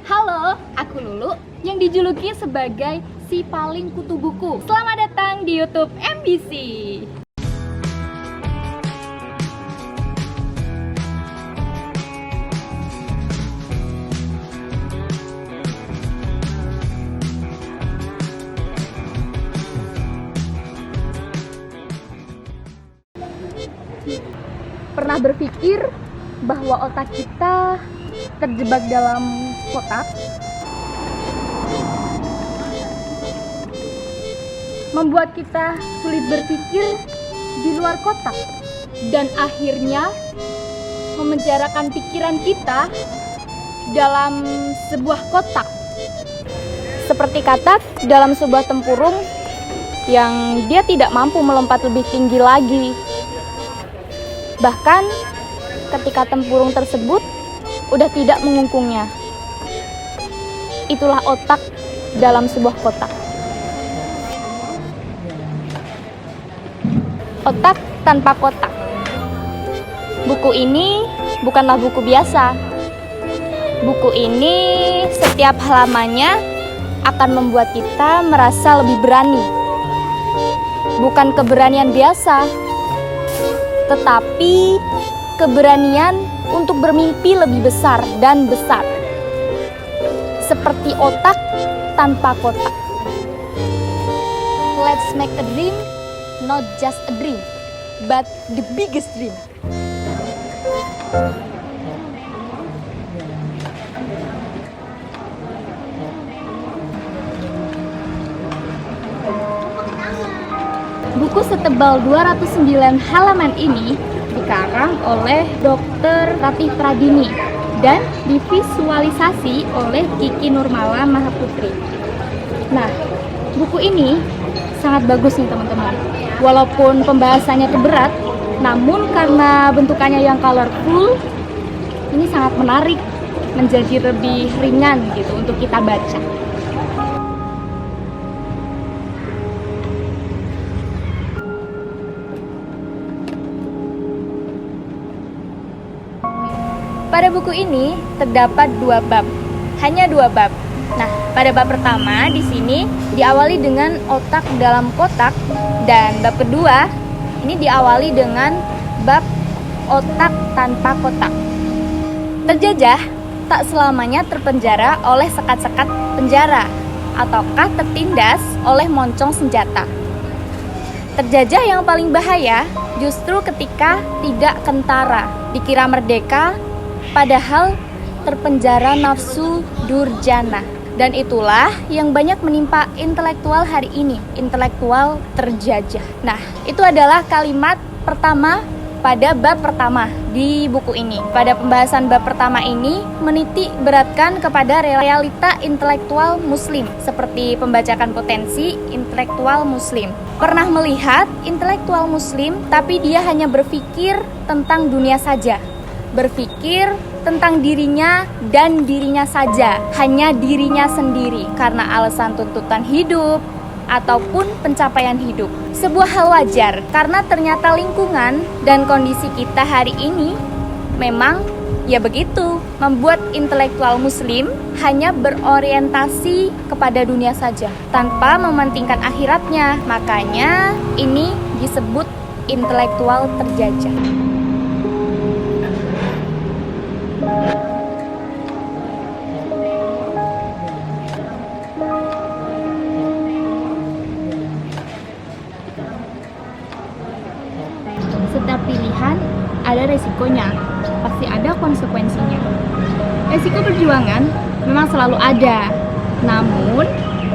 Halo, aku Lulu yang dijuluki sebagai si paling kutu buku. Selamat datang di YouTube MBC. Pernah berpikir bahwa otak kita terjebak dalam kotak? Membuat kita sulit berpikir di luar kotak dan akhirnya memenjarakan pikiran kita dalam sebuah kotak. Seperti katak dalam sebuah tempurung yang dia tidak mampu melompat lebih tinggi lagi. Bahkan ketika tempurung tersebut udah tidak mengungkungnya. Itulah otak dalam sebuah kotak. Otak tanpa kotak. Buku ini bukanlah buku biasa. Buku ini setiap halamannya akan membuat kita merasa lebih berani. Bukan keberanian biasa, tetapi keberanian untuk bermimpi lebih besar dan besar. Seperti otak tanpa kotak. Let's make a dream, not just a dream, but the biggest dream. Buku setebal 209 halaman ini dikarang oleh Dr. Ratih Pradini dan divisualisasi oleh Kiki Nurmala Mahaputri. Nah, buku ini sangat bagus nih teman-teman. Walaupun pembahasannya itu berat, namun karena bentukannya yang colorful, ini sangat menarik, menjadi lebih ringan gitu untuk kita baca. Pada buku ini terdapat 2 bab, hanya 2 bab. Nah, pada bab pertama di sini diawali dengan otak dalam kotak, dan bab kedua ini diawali dengan bab otak tanpa kotak. Terjajah tak selamanya terpenjara oleh sekat-sekat penjara, ataukah tertindas oleh moncong senjata. Terjajah yang paling bahaya justru ketika tidak kentara, dikira merdeka, padahal terpenjara nafsu durjana. Dan itulah yang banyak menimpa intelektual hari ini, intelektual terjajah. Nah, itu adalah kalimat pertama pada bab pertama di buku ini. Pada pembahasan bab pertama ini menitik beratkan kepada realita intelektual muslim, seperti pembacakan potensi intelektual muslim. Pernah melihat intelektual muslim tapi dia hanya berpikir tentang dunia saja, berpikir tentang dirinya dan dirinya saja, hanya dirinya sendiri karena alasan tuntutan hidup ataupun pencapaian hidup. Sebuah hal wajar karena ternyata lingkungan dan kondisi kita hari ini memang ya begitu, membuat intelektual muslim hanya berorientasi kepada dunia saja tanpa mementingkan akhiratnya. Makanya ini disebut intelektual terjajah. Setiap pilihan ada resikonya, pasti ada konsekuensinya. Resiko perjuangan memang selalu ada, namun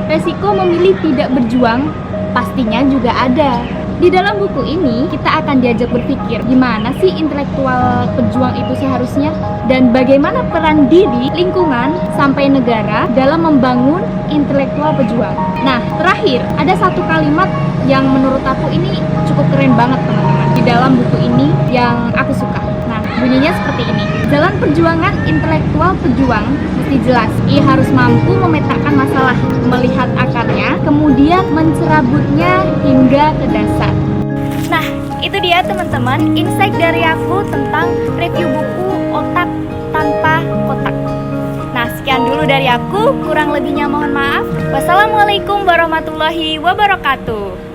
resiko memilih tidak berjuang pastinya juga ada. Di dalam buku ini kita akan diajak berpikir gimana sih intelektual pejuang itu seharusnya, dan bagaimana peran diri, lingkungan, sampai negara dalam membangun intelektual pejuang. Nah, terakhir ada satu kalimat yang menurut aku ini cukup keren banget teman-teman di dalam buku ini yang aku suka. Nah, bunyinya seperti ini. Jalan perjuangan intelektual pejuang mesti jelas. Ia harus mampu memetakan masalah, melihat akarnya, kemudian mencerabutnya hingga ke dasar. Nah, itu dia teman-teman insight dari aku tentang review buku Otak Tanpa Kotak. Nah, sekian dulu dari aku, kurang lebihnya mohon maaf. Wassalamualaikum warahmatullahi wabarakatuh.